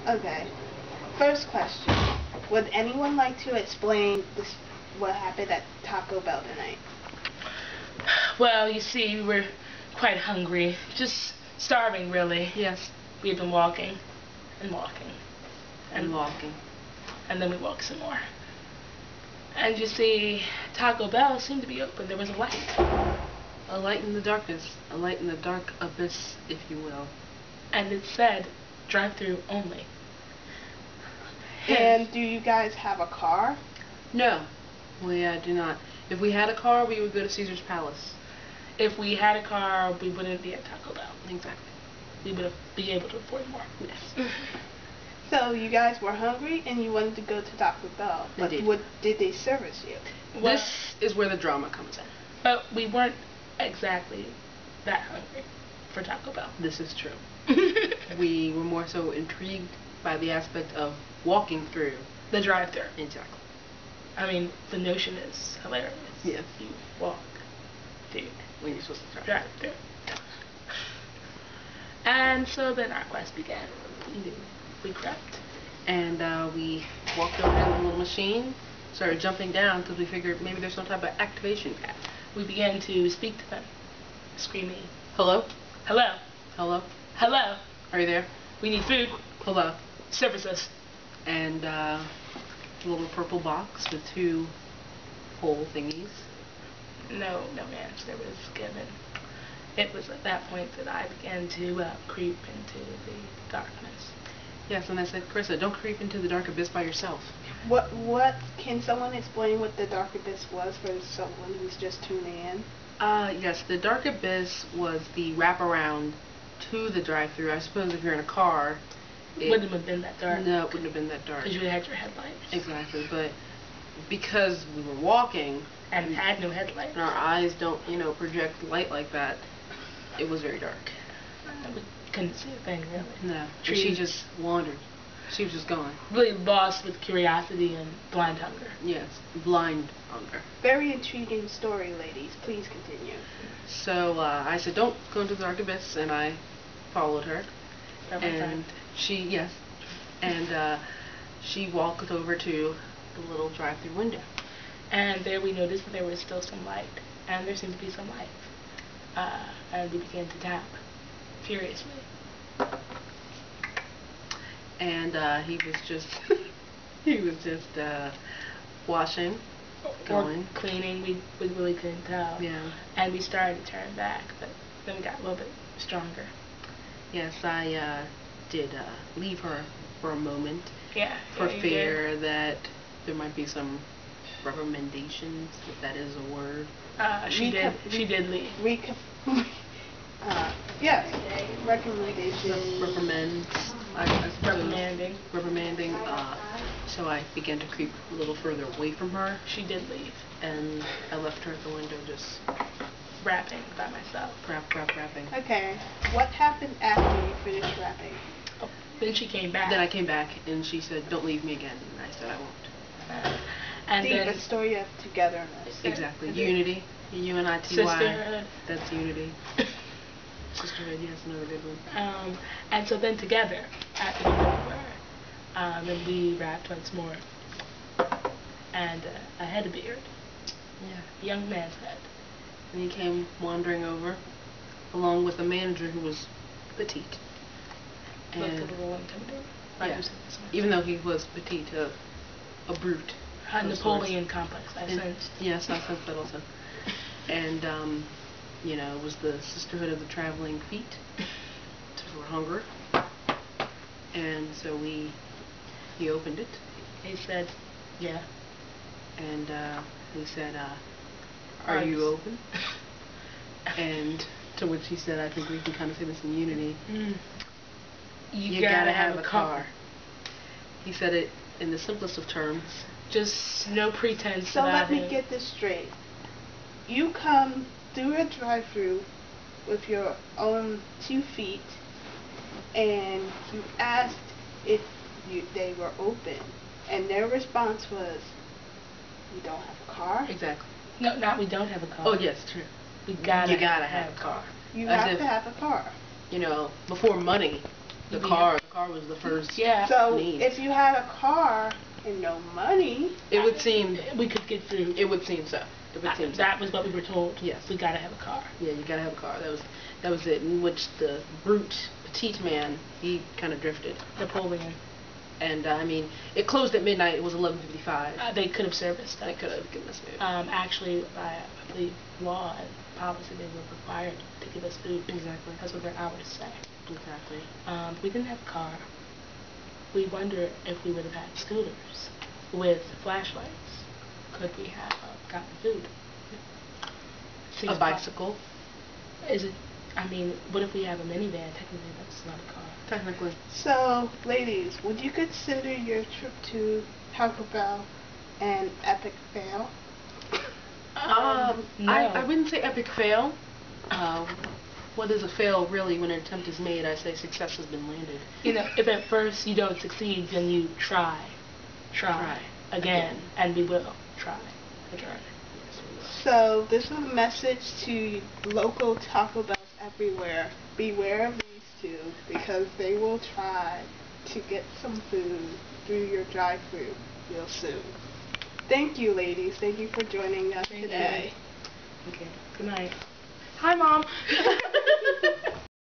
Okay. First question. Would anyone like to explain what happened at Taco Bell tonight? Well, you see, we were quite hungry. Just starving, really. Yes. We've been walking and walking. And walking. And then we walked some more. And you see, Taco Bell seemed to be open. There was a light. A light in the darkness. A light in the dark abyss, if you will. And it said, drive-through only. And do you guys have a car? No, we do not. If we had a car, we would go to Caesar's Palace. If we had a car, we wouldn't be at Taco Bell. Exactly. We would be able to afford more. Yes. So you guys were hungry and you wanted to go to Taco Bell. But Indeed. what did they service you? Well, This is where the drama comes in. but we weren't exactly that hungry for Taco Bell. This is true. We were more so intrigued by the aspect of walking through. The drive-through. Exactly. I mean, the notion is hilarious. Yes. You walk through When you're supposed to drive. drive-through. And so then our quest began. We crept. And we walked over to the little machine, started jumping down because we figured maybe there's some type of activation pad. We began to speak to them, screaming, Hello? "Hello, Hello? hello, Are you there? we need food, Hello? service us." And a little purple box with two hole thingies. No answer was given. It was at that point that I began to creep into the darkness. Yes, and I said, Carissa, don't creep into the dark abyss by yourself. What can someone explain what the dark abyss was for someone who's just tuning in? Yes, the dark abyss was the wraparound to the drive-thru. I suppose if you're in a car, It wouldn't have been that dark. No, it wouldn't have been that dark. Because you had your headlights. Exactly, but because we were walking And had no headlights. and our eyes don't, project light like that, it was very dark. We couldn't see a thing, really. No, and Trees. she just wandered. She was just gone. Really lost with curiosity and blind hunger. Yes, blind hunger. Very intriguing story, ladies. Please continue. So I said, don't go into the dark abyss, and I followed her. Several And times. she walked over to the little drive-thru window. And there we noticed that there was still some light. And there seemed to be some light. And we began to tap furiously. And he was just washing, going. Or cleaning. We really couldn't tell. Yeah. And we started to turn back, but then we got a little bit stronger. Yes, I did leave her for a moment. Yeah. For you fear did. that there might be some recommendations, if that is a word. She did leave. Yes. Recommendations. Reprimand. I suppose. Reprimanding. So I began to creep a little further away from her, She did leave. and I left her at the window just Rapping by myself. rapping. Okay. What happened after you finished rapping? Oh, then she came back. Then I came back and she said, don't leave me again. And I said, I won't. And Deep, then a story of togetherness. Exactly. Unity. UNITY. sisterhood. That's unity. Sisterhood, yes, another good one. And so then together, at the window we were, and we rapped once more. And I had a beard. Yeah. A young man's head. And he came wandering over, along with a manager who was petite. Looked a And little intimidating. yeah, even though he was petite, a brute. A Napoleon complex, I And- sensed. Yes, I sensed that also. And, it was the sisterhood of the traveling feet for hunger. And so he opened it. He said, yeah. And we said, are you open? And to which he said, I think we can kind of say this in unity. You gotta have a car. He said it in the simplest of terms. Just no pretense So about let me it. get this straight. You come through a drive-thru with your own 2 feet, and you asked if they were open, and their response was, "We don't have a car." Exactly. No, not we don't have a car. Oh, yes, true. You gotta have a car. You As have if, to have a car. before money, the car car was the first Yeah. So need. if you had a car and no money, It would seem, We could get food. it would seem so. It would seem so. That was what we were told. Yes. We gotta have a car. Yeah, you gotta have a car. That was it. In which the brute, petite man, he kind of drifted. Napoleon. And I mean, it closed at midnight. It was 11:55. They could have serviced us. They could have given us food. Actually, by I believe law and policy, they were required to give us food. Exactly. That's what their hours say. Exactly. We didn't have a car. We wonder if we would have had scooters with flashlights. Could we have gotten food? Seems A bicycle, Is it? I mean, what if we have a minivan? Technically, that's not a car. technically. so ladies, would you consider your trip to Taco Bell an epic fail? No. I wouldn't say epic fail. What is a fail really when an attempt is made? I say success has been landed. You know, if at first you don't succeed, then you try again, and we will try again. So this is a message to local Taco Bells everywhere. Beware of these two because they will try to get some food through your drive-thru real soon. Thank you, ladies. Thank you for joining us Thank you. today. Okay. Good night. Hi, Mom.